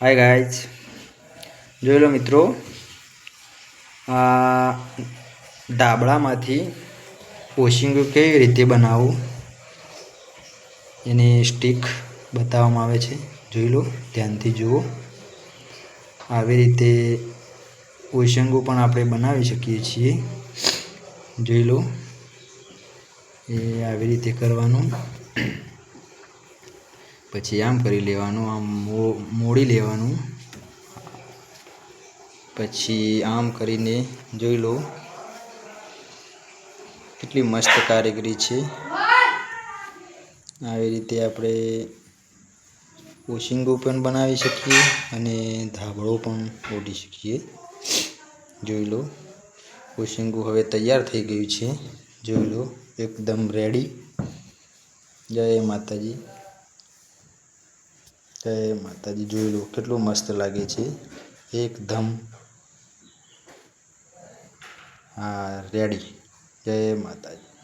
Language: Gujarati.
હાય ગાઈઝ, જોઈ લો મિત્રો, આ ધાબળામાંથી પોશિંગો કેવી રીતે બનાવવું એની સ્ટીક બતાવવામાં આવે છે. જોઈ લો, ધ્યાનથી જુઓ. આવી રીતે પોશિંગો પણ આપણે બનાવી શકીએ છીએ. જોઈ લો, એ આવી રીતે કરવાનું. પછી આમ કરી લેવાનું, આમ મોડી લેવાનું. પછી આમ કરીને જોઈ લો, કેટલી મસ્ત કારીગરી છે. આવી રીતે આપણે પોશિંગો પણ બનાવી શકીએ અને ધાબળો પણ ઓઢી શકીએ. જોઈ લો, પોશિંગો હવે તૈયાર થઈ ગયું છે. જોઈ લો, એકદમ રેડી. જય માતાજી, જય માતાજી. જોઈ લો, કેટલું મસ્ત લાગે છે એકદમ. હા, રેડી. જય માતાજી.